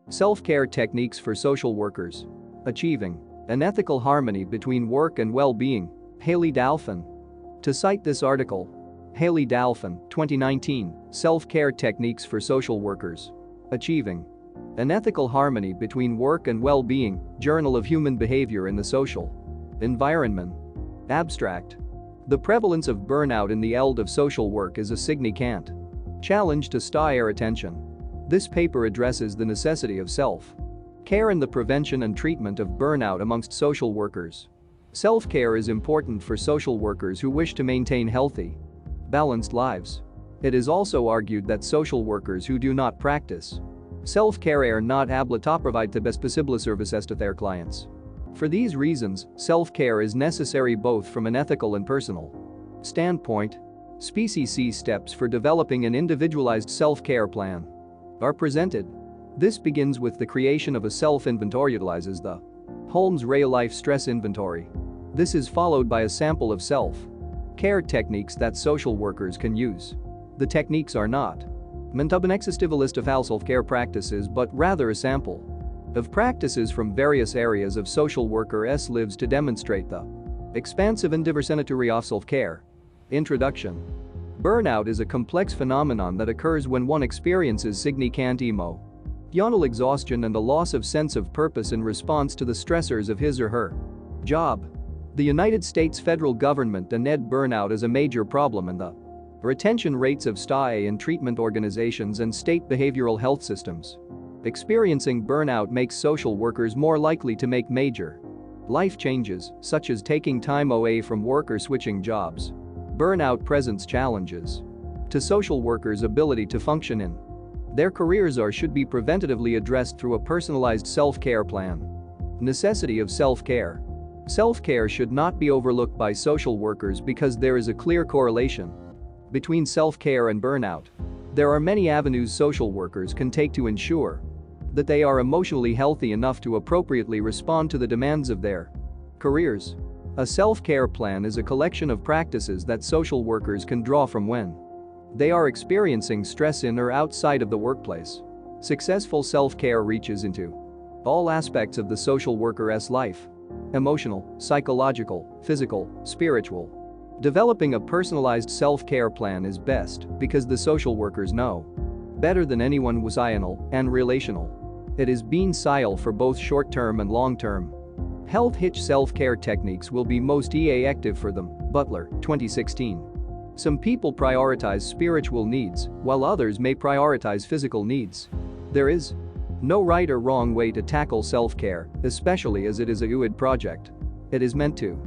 Self-care techniques for social workers. Achieving an ethical harmony between work and well-being. Haley Dalfin. To cite this article, Haley Dalfin, 2019, Self-care techniques for social workers. Achieving an ethical harmony between work and well-being, Journal of Human Behavior in the Social Environment. Abstract. The prevalence of burnout in the eld of social work is a significant challenge to stire attention. This paper addresses the necessity of self-care in the prevention and treatment of burnout amongst social workers. Self-care is important for social workers who wish to maintain healthy, balanced lives. It is also argued that social workers who do not practice self-care are not able to provide the best possible services to their clients. For these reasons, self-care is necessary both from an ethical and personal standpoint. Species steps for developing an individualized self-care plan are presented. This begins with the creation of a self-inventory utilizes the Holmes real-life stress inventory. This is followed by a sample of self-care techniques that social workers can use. The techniques are not meant to be an exhaustive list of all self-care practices but rather a sample of practices from various areas of social workers' lives to demonstrate the expansive and diverse nature of self-care. Introduction. Burnout is a complex phenomenon that occurs when one experiences significant emotional exhaustion and a loss of sense of purpose in response to the stressors of his or her job. The United States federal government admits burnout as a major problem in the retention rates of staff in treatment organizations and state behavioral health systems. Experiencing burnout makes social workers more likely to make major life changes, such as taking time away from work or switching jobs. Burnout presents challenges to social workers' ability to function in their careers or should be preventatively addressed through a personalized self-care plan. Necessity of self-care. Self-care should not be overlooked by social workers because there is a clear correlation between self-care and burnout. There are many avenues social workers can take to ensure that they are emotionally healthy enough to appropriately respond to the demands of their careers. A self-care plan is a collection of practices that social workers can draw from when they are experiencing stress in or outside of the workplace. Successful self-care reaches into all aspects of the social worker's life: emotional, psychological, physical, spiritual. Developing a personalized self-care plan is best because the social workers know better than anyone emotional and relational. It is being style for both short-term and long-term health. Hitch self-care techniques will be most effective for them. Butler, 2016. Some people prioritize spiritual needs, while others may prioritize physical needs. There is no right or wrong way to tackle self-care, especially as it is a fluid project. It is meant to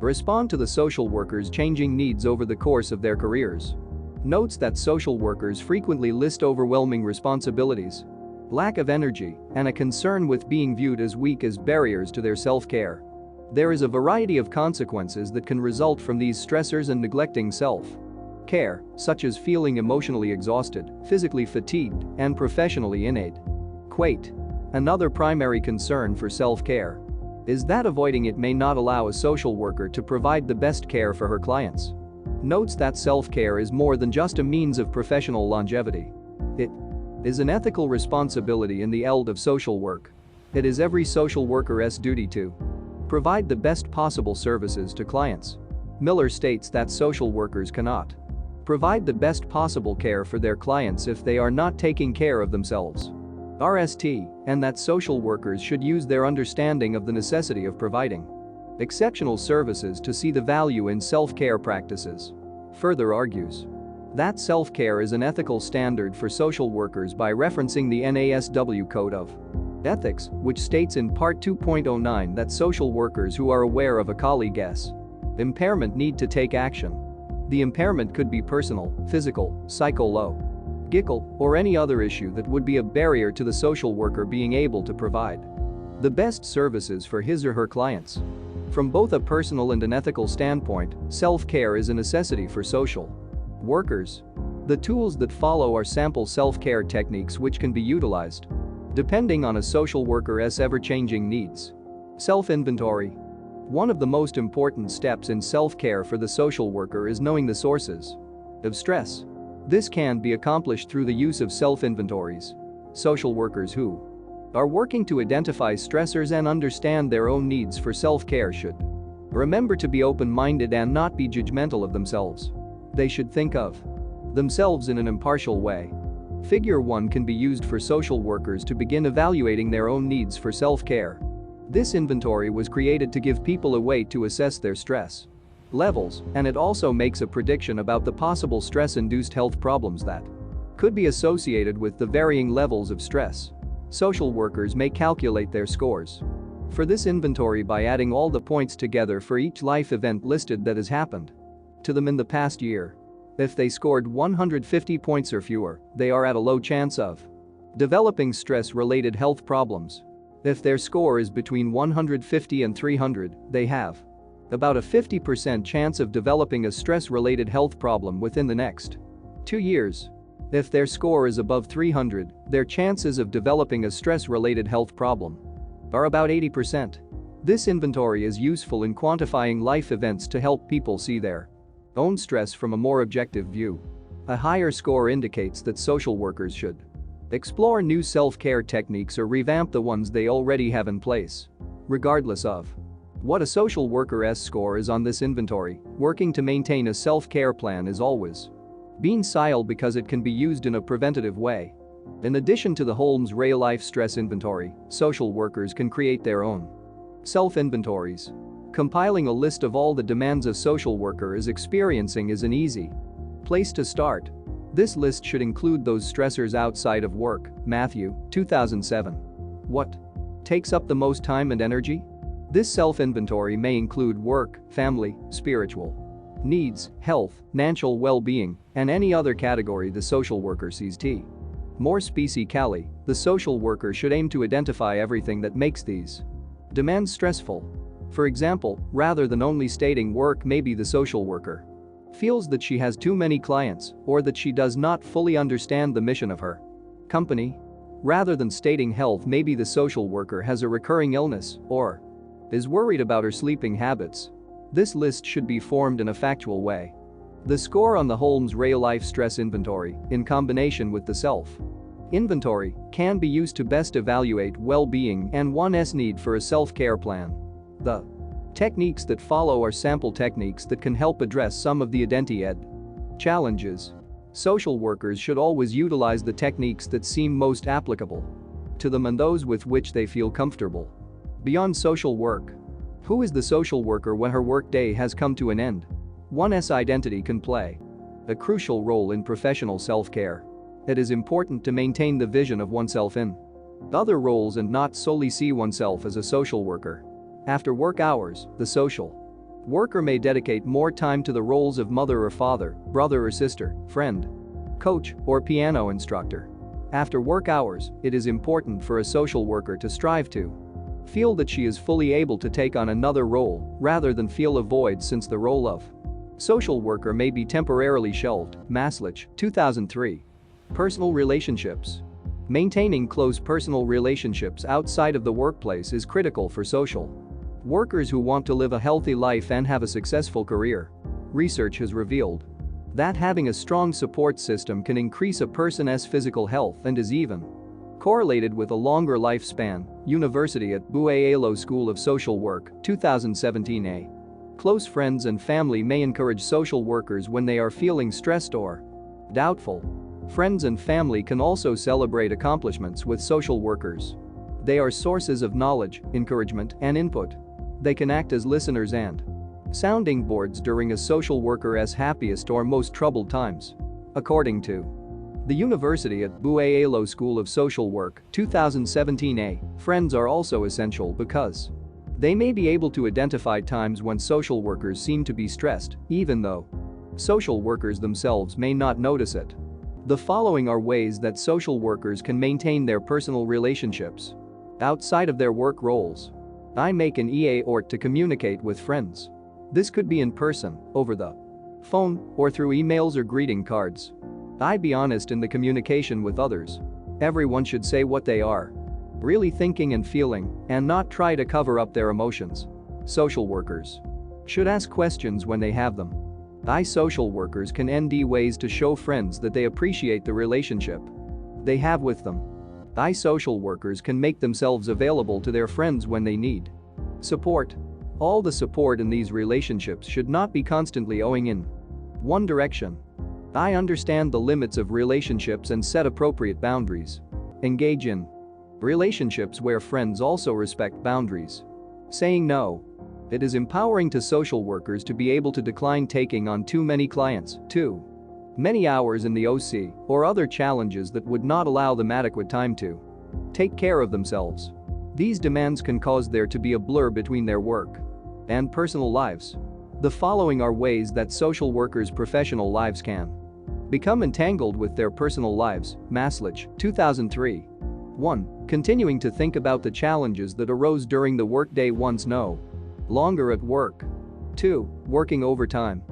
respond to the social workers' changing needs over the course of their careers. Notes that social workers frequently list overwhelming responsibilities, lack of energy, and a concern with being viewed as weak as barriers to their self-care. There is a variety of consequences that can result from these stressors and neglecting self-care, such as feeling emotionally exhausted, physically fatigued, and professionally inadequate. Another primary concern for self-care is that avoiding it may not allow a social worker to provide the best care for her clients. Notes that self-care is more than just a means of professional longevity. It is an ethical responsibility in the eld of social work. It is every social worker's duty to provide the best possible services to clients. Miller states that social workers cannot provide the best possible care for their clients if they are not taking care of themselves. RST, and that social workers should use their understanding of the necessity of providing exceptional services to see the value in self-care practices. Further argues that self-care is an ethical standard for social workers by referencing the NASW Code of Ethics, which states in Part 2.09 that social workers who are aware of a colleague's impairment need to take action. The impairment could be personal, physical, psychological, or any other issue that would be a barrier to the social worker being able to provide the best services for his or her clients. From both a personal and an ethical standpoint, self-care is a necessity for social workers. The tools that follow are sample self-care techniques which can be utilized depending on a social worker's ever-changing needs. Self-inventory. One of the most important steps in self-care for the social worker is knowing the sources of stress. This can be accomplished through the use of self-inventories. Social workers who are working to identify stressors and understand their own needs for self-care should remember to be open-minded and not be judgmental of themselves. They should think of themselves in an impartial way. Figure 1 can be used for social workers to begin evaluating their own needs for self-care. This inventory was created to give people a way to assess their stress levels, and it also makes a prediction about the possible stress-induced health problems that could be associated with the varying levels of stress. Social workers may calculate their scores for this inventory by adding all the points together for each life event listed that has happened to them in the past year. If they scored 150 points or fewer, they are at a low chance of developing stress-related health problems. If their score is between 150 and 300, they have about a 50% chance of developing a stress-related health problem within the next 2 years. If their score is above 300, their chances of developing a stress-related health problem are about 80%. This inventory is useful in quantifying life events to help people see their own stress from a more objective view. A higher score indicates that social workers should explore new self-care techniques or revamp the ones they already have in place. Regardless of what a social worker's score is on this inventory, working to maintain a self-care plan is always being SILE because it can be used in a preventative way. In addition to the Holmes Rahe Life Stress Inventory, social workers can create their own self-inventories. Compiling a list of all the demands a social worker is experiencing is an easy place to start. This list should include those stressors outside of work. Matthew, 2007. What takes up the most time and energy? This self-inventory may include work, family, spiritual needs, health, financial well-being, and any other category the social worker sees fit. More specifically, the social worker should aim to identify everything that makes these demands stressful. For example, rather than only stating work, maybe the social worker feels that she has too many clients or that she does not fully understand the mission of her company. Rather than stating health, maybe the social worker has a recurring illness or is worried about her sleeping habits. This list should be formed in a factual way. The score on the Holmes Rahe Life Stress Inventory, in combination with the self-inventory, can be used to best evaluate well-being and one's need for a self-care plan. The techniques that follow are sample techniques that can help address some of the identity challenges. Social workers should always utilize the techniques that seem most applicable to them and those with which they feel comfortable. Beyond social work, who is the social worker when her workday has come to an end? One's identity can play a crucial role in professional self-care. It is important to maintain the vision of oneself in other roles and not solely see oneself as a social worker. After work hours, the social worker may dedicate more time to the roles of mother or father, brother or sister, friend, coach, or piano instructor. After work hours, it is important for a social worker to strive to feel that she is fully able to take on another role rather than feel a void, since the role of social worker may be temporarily shelved. Maslich, 2003. Personal relationships. Maintaining close personal relationships outside of the workplace is critical for social workers who want to live a healthy life and have a successful career. Research has revealed that having a strong support system can increase a person's physical health and is even correlated with a longer lifespan. University at BUA-ALO School of Social Work, 2017a. Close friends and family may encourage social workers when they are feeling stressed or doubtful. Friends and family can also celebrate accomplishments with social workers. They are sources of knowledge, encouragement, and input. They can act as listeners and sounding boards during a social worker's happiest or most troubled times. According to the University at BUA-ALO School of Social Work, 2017a, friends are also essential because they may be able to identify times when social workers seem to be stressed, even though social workers themselves may not notice it. The following are ways that social workers can maintain their personal relationships outside of their work roles. I make an EA or to communicate with friends. This could be in person, over the phone, or through emails or greeting cards. I be honest in the communication with others. Everyone should say what they are really thinking and feeling, and not try to cover up their emotions. Social workers should ask questions when they have them. Social workers can ND ways to show friends that they appreciate the relationship they have with them. Social workers can make themselves available to their friends when they need support. All the support in these relationships should not be constantly owing in one direction. I understand the limits of relationships and set appropriate boundaries. Engage in relationships where friends also respect boundaries. Saying no. It is empowering to social workers to be able to decline taking on too many clients, too many hours in the OC, or other challenges that would not allow them adequate time to take care of themselves. These demands can cause there to be a blur between their work and personal lives. The following are ways that social workers' professional lives can become entangled with their personal lives. Maslich, 2003. 1. Continuing to think about the challenges that arose during the workday once no longer at work. 2. Working overtime.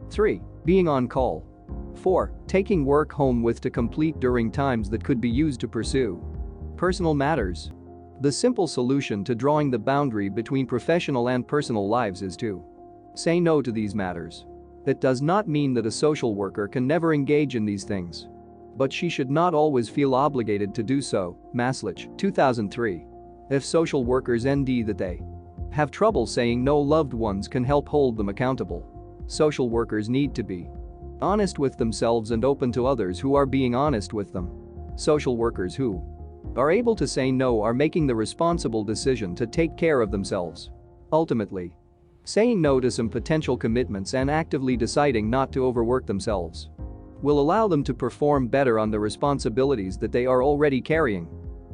3. Being on call. 4. Taking work home with to complete during times that could be used to pursue personal matters. The simple solution to drawing the boundary between professional and personal lives is to say no to these matters. It does not mean that a social worker can never engage in these things. But she should not always feel obligated to do so. Maslich, 2003. If social workers ND that they have trouble saying no, loved ones can help hold them accountable. Social workers need to be honest with themselves and open to others who are being honest with them. Social workers who are able to say no are making the responsible decision to take care of themselves. Ultimately, saying no to some potential commitments and actively deciding not to overwork themselves will allow them to perform better on the responsibilities that they are already carrying.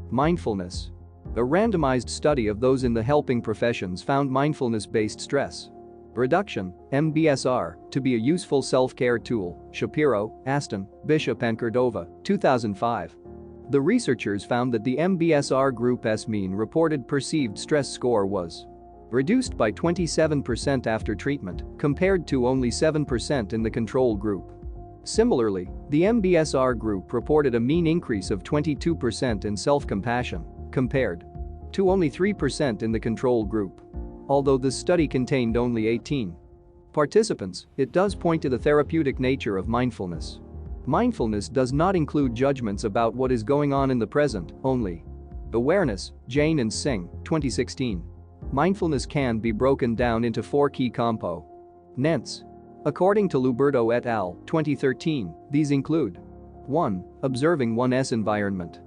Mindfulness. A randomized study of those in the helping professions found mindfulness-based stress reduction, MBSR, to be a useful self-care tool. Shapiro, Aston, Bishop and Cordova, 2005. The researchers found that the MBSR group's mean reported perceived stress score was reduced by 27% after treatment, compared to only 7% in the control group. Similarly, the MBSR group reported a mean increase of 22% in self-compassion, compared to only 3% in the control group. Although this study contained only 18 participants, it does point to the therapeutic nature of mindfulness. Mindfulness does not include judgments about what is going on in the present, only awareness. Jane and Singh, 2016. Mindfulness can be broken down into 4 key components. According to Luberto et al., 2013, these include 1. Observing one's environment.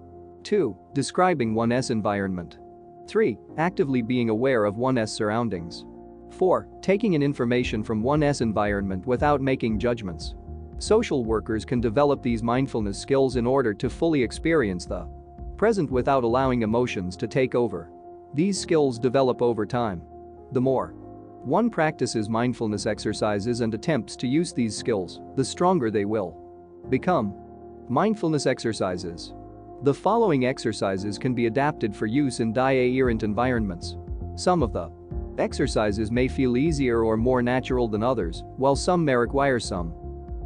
2. Describing one's environment. 3. Actively being aware of one's surroundings. 4. Taking in information from one's environment without making judgments. Social workers can develop these mindfulness skills in order to fully experience the present without allowing emotions to take over. These skills develop over time. The more one practices mindfulness exercises and attempts to use these skills, the stronger they will become. Mindfulness exercises. The following exercises can be adapted for use in die-errant environments. Some of the exercises may feel easier or more natural than others, while some may require some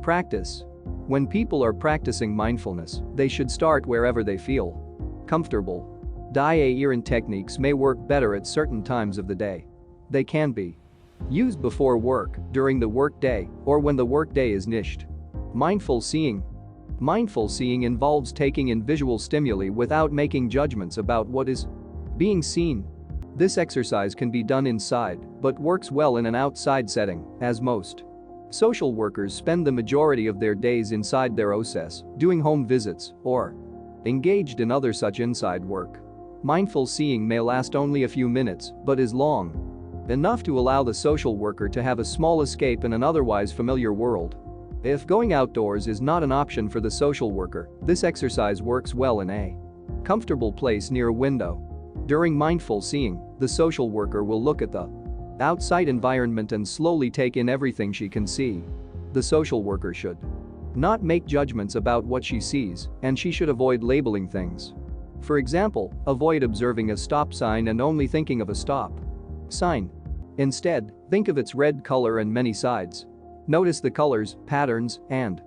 practice. When people are practicing mindfulness, they should start wherever they feel comfortable. Die-errant techniques may work better at certain times of the day. They can be used before work, during the workday, or when the workday is niched. Mindful seeing. Mindful seeing involves taking in visual stimuli without making judgments about what is being seen. This exercise can be done inside, but works well in an outside setting, as most social workers spend the majority of their days inside their OCS, doing home visits, or engaged in other such inside work. Mindful seeing may last only a few minutes, but is long enough to allow the social worker to have a small escape in an otherwise familiar world. If going outdoors is not an option for the social worker, this exercise works well in a comfortable place near a window. During mindful seeing, the social worker will look at the outside environment and slowly take in everything she can see. The social worker should not make judgments about what she sees, and she should avoid labeling things. For example, avoid observing a stop sign and only thinking of a stop sign. Instead, think of its red color and many sides. Notice the colors, patterns, and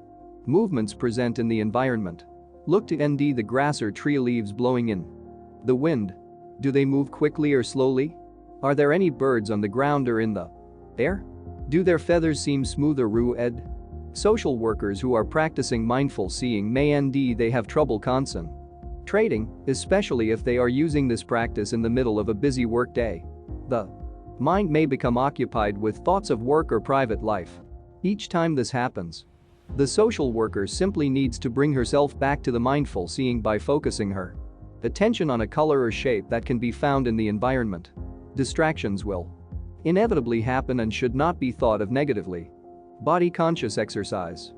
movements present in the environment. Look to ND the grass or tree leaves blowing in the wind. Do they move quickly or slowly? Are there any birds on the ground or in the air? Do their feathers seem smooth or red? Social workers who are practicing mindful seeing may ND they have trouble concentrating Trading, especially if they are using this practice in the middle of a busy workday. The mind may become occupied with thoughts of work or private life. Each time this happens, the social worker simply needs to bring herself back to the mindful seeing by focusing her attention on a color or shape that can be found in the environment. Distractions will inevitably happen and should not be thought of negatively. Body conscious exercise.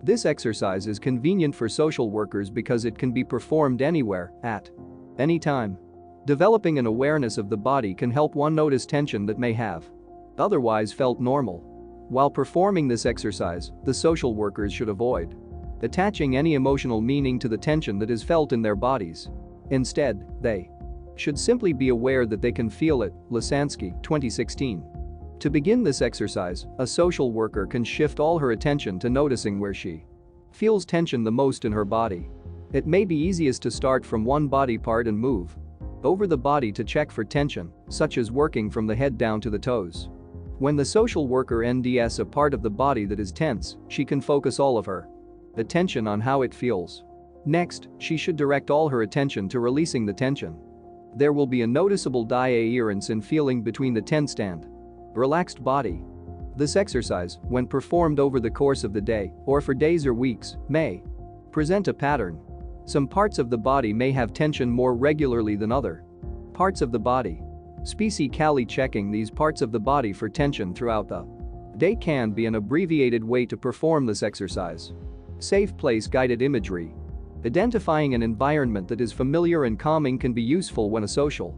This exercise is convenient for social workers because it can be performed anywhere, at any time. Developing an awareness of the body can help one notice tension that may have otherwise felt normal. While performing this exercise, the social workers should avoid attaching any emotional meaning to the tension that is felt in their bodies. Instead, they should simply be aware that they can feel it. Lasansky, 2016. To begin this exercise, a social worker can shift all her attention to noticing where she feels tension the most in her body. It may be easiest to start from one body part and move over the body to check for tension, such as working from the head down to the toes. When the social worker NDS a part of the body that is tense, she can focus all of her attention on how it feels. Next, she should direct all her attention to releasing the tension. There will be a noticeable adherence in feeling between the tensed and relaxed body. This exercise, when performed over the course of the day or for days or weeks, may present a pattern. Some parts of the body may have tension more regularly than other parts of the body. Specifically checking these parts of the body for tension throughout the day can be an abbreviated way to perform this exercise. Safe place guided imagery. Identifying an environment that is familiar and calming can be useful when a social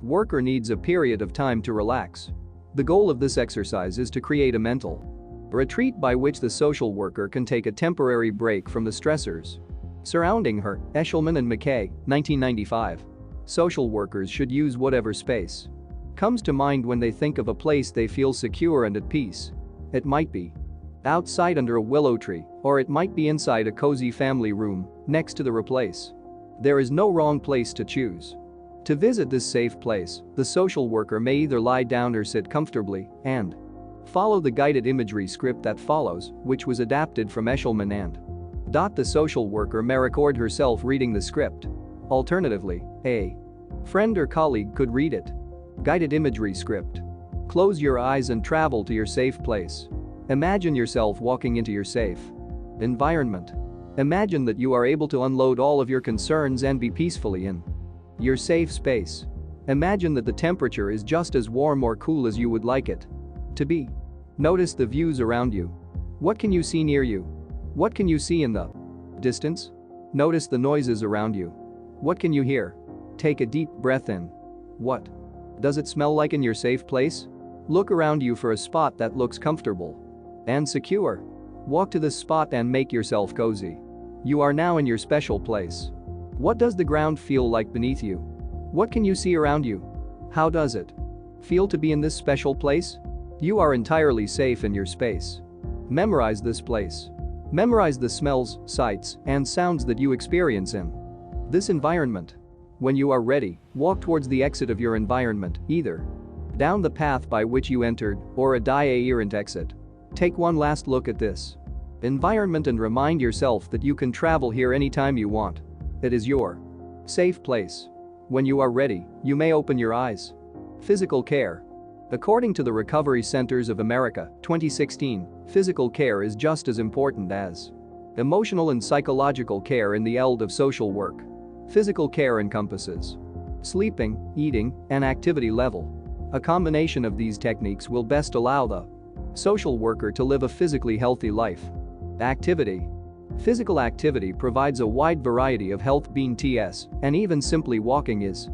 worker needs a period of time to relax. The goal of this exercise is to create a mental retreat by which the social worker can take a temporary break from the stressors surrounding her. Eshelman and McKay, 1995. Social workers should use whatever space comes to mind when they think of a place they feel secure and at peace. It might be outside under a willow tree, or it might be inside a cozy family room next to the place. There is no wrong place to choose. To visit this safe place, the social worker may either lie down or sit comfortably and follow the guided imagery script that follows, which was adapted from Eshelman and the social worker may record herself reading the script. Alternatively, a friend or colleague could read it. Guided imagery script. Close your eyes and travel to your safe place. Imagine yourself walking into your safe environment. Imagine that you are able to unload all of your concerns and be peacefully in your safe space. Imagine that the temperature is just as warm or cool as you would like it to be. Notice the views around you. What can you see near you? What can you see in the distance? Notice the noises around you. What can you hear? Take a deep breath in. What does it smell like in your safe place? Look around you for a spot that looks comfortable and secure. Walk to this spot and make yourself cozy. You are now in your special place. What does the ground feel like beneath you? What can you see around you? How does it feel to be in this special place? You are entirely safe in your space. Memorize this place. Memorize the smells, sights, and sounds that you experience in this environment. When you are ready, walk towards the exit of your environment, either down the path by which you entered or a adherent exit. Take one last look at this environment and remind yourself that you can travel here anytime you want. It is your safe place. When you are ready, you may open your eyes. Physical care. According to the Recovery Centers of America, 2016, physical care is just as important as emotional and psychological care in the field of social work. Physical care encompasses sleeping, eating, and activity level. A combination of these techniques will best allow the social worker to live a physically healthy life. Activity. Physical activity provides a wide variety of health benefits, and even simply walking is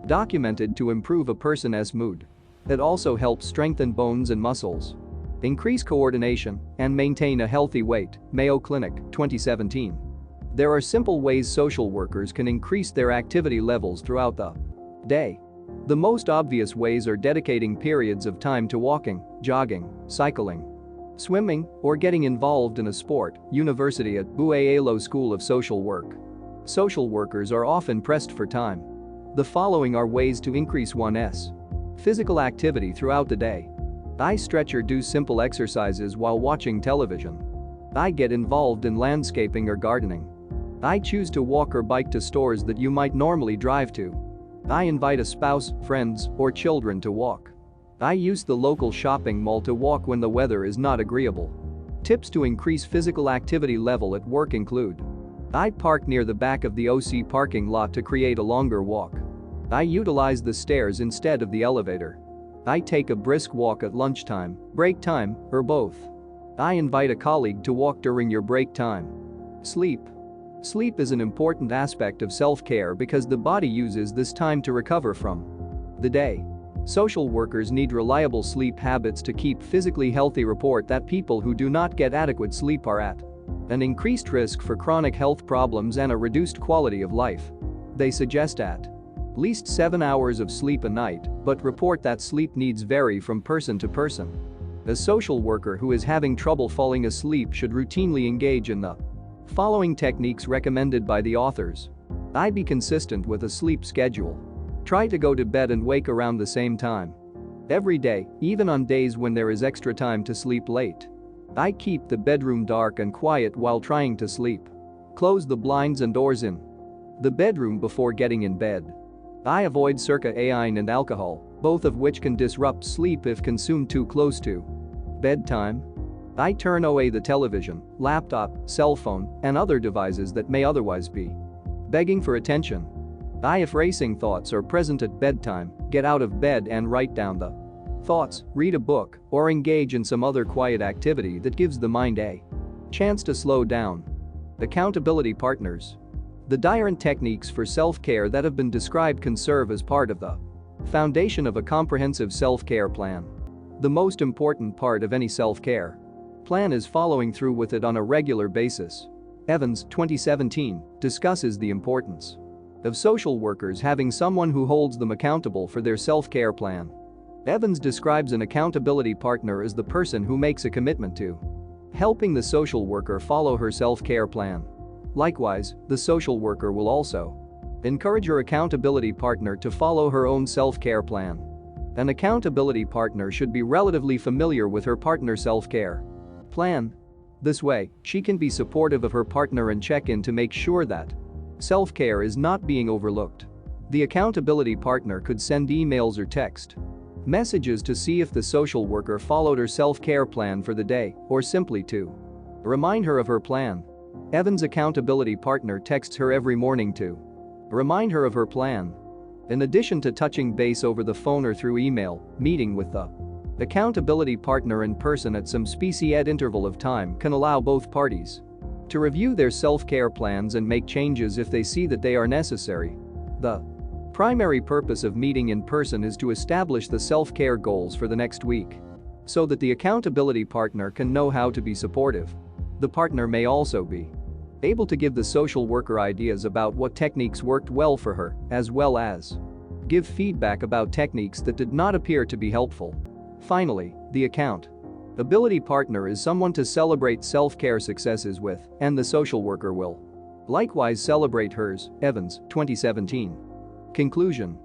documented to improve a person's mood. It also helps strengthen bones and muscles, increase coordination, and maintain a healthy weight. Mayo Clinic, 2017. There are simple ways social workers can increase their activity levels throughout the day. The most obvious ways are dedicating periods of time to walking, jogging, cycling, swimming, or getting involved in a sport. University at Bualo School of Social Work. Social workers are often pressed for time. The following are ways to increase one's physical activity throughout the day. I stretch or do simple exercises while watching television. I get involved in landscaping or gardening. I choose to walk or bike to stores that you might normally drive to. I invite a spouse, friends, or children to walk. I use the local shopping mall to walk when the weather is not agreeable. Tips to increase physical activity level at work include: I park near the back of the OC parking lot to create a longer walk. I utilize the stairs instead of the elevator. I take a brisk walk at lunchtime, break time, or both. I invite a colleague to walk during your break time. Sleep. Sleep is an important aspect of self-care because the body uses this time to recover from the day. Social workers need reliable sleep habits to keep physically healthy. Report that people who do not get adequate sleep are at an increased risk for chronic health problems and a reduced quality of life. They suggest at least 7 hours of sleep a night, but report that sleep needs vary from person to person. A social worker who is having trouble falling asleep should routinely engage in the following techniques recommended by the authors. I be consistent with a sleep schedule. Try to go to bed and wake around the same time every day, even on days when there is extra time to sleep late. I keep the bedroom dark and quiet while trying to sleep. Close the blinds and doors in the bedroom before getting in bed. I avoid caffeine and alcohol, both of which can disrupt sleep if consumed too close to bedtime. I turn away the television, laptop, cell phone, and other devices that may otherwise be begging for attention. If racing thoughts are present at bedtime, get out of bed and write down the thoughts, read a book, or engage in some other quiet activity that gives the mind a chance to slow down. Accountability partners. The different techniques for self-care that have been described can serve as part of the foundation of a comprehensive self-care plan. The most important part of any self-care plan is following through with it on a regular basis. Evans, 2017, discusses the importance of social workers having someone who holds them accountable for their self-care plan. Evans describes an accountability partner as the person who makes a commitment to helping the social worker follow her self-care plan. Likewise, the social worker will also encourage her accountability partner to follow her own self-care plan. An accountability partner should be relatively familiar with her partner's self-care plan. This way, she can be supportive of her partner and check in to make sure that self-care is not being overlooked. The accountability partner could send emails or text messages to see if the social worker followed her self-care plan for the day, or simply to remind her of her plan. Evans' accountability partner texts her every morning to remind her of her plan. In addition to touching base over the phone or through email, meeting with the accountability partner in person at some specified interval of time can allow both parties to review their self-care plans and make changes if they see that they are necessary. The primary purpose of meeting in person is to establish the self-care goals for the next week so that the accountability partner can know how to be supportive. The partner may also be able to give the social worker ideas about what techniques worked well for her, as well as give feedback about techniques that did not appear to be helpful. Finally, the accountability partner is someone to celebrate self-care successes with, and the social worker will likewise celebrate hers. Evans, 2017. Conclusion.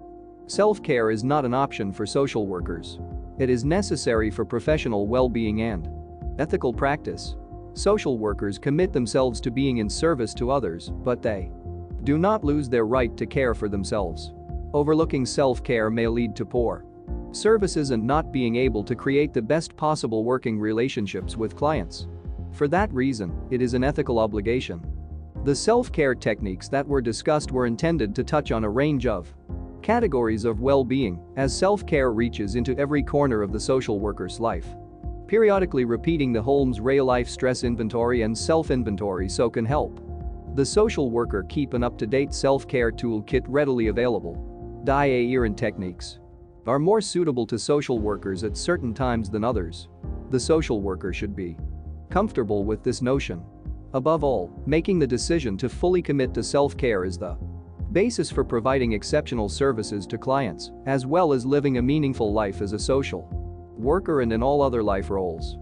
Self-care is not an option for social workers. It is necessary for professional well-being and ethical practice. Social workers commit themselves to being in service to others, but they do not lose their right to care for themselves. Overlooking self-care may lead to poor services and not being able to create the best possible working relationships with clients. For that reason, it is an ethical obligation. The self-care techniques that were discussed were intended to touch on a range of categories of well-being as self-care reaches into every corner of the social worker's life. Periodically repeating the Holmes real-life stress inventory and self-inventory can help the social worker keep an up-to-date self-care toolkit readily available. Different techniques are more suitable to social workers at certain times than others. The social worker should be comfortable with this notion. Above all, making the decision to fully commit to self-care is the basis for providing exceptional services to clients, as well as living a meaningful life as a social worker and in all other life roles.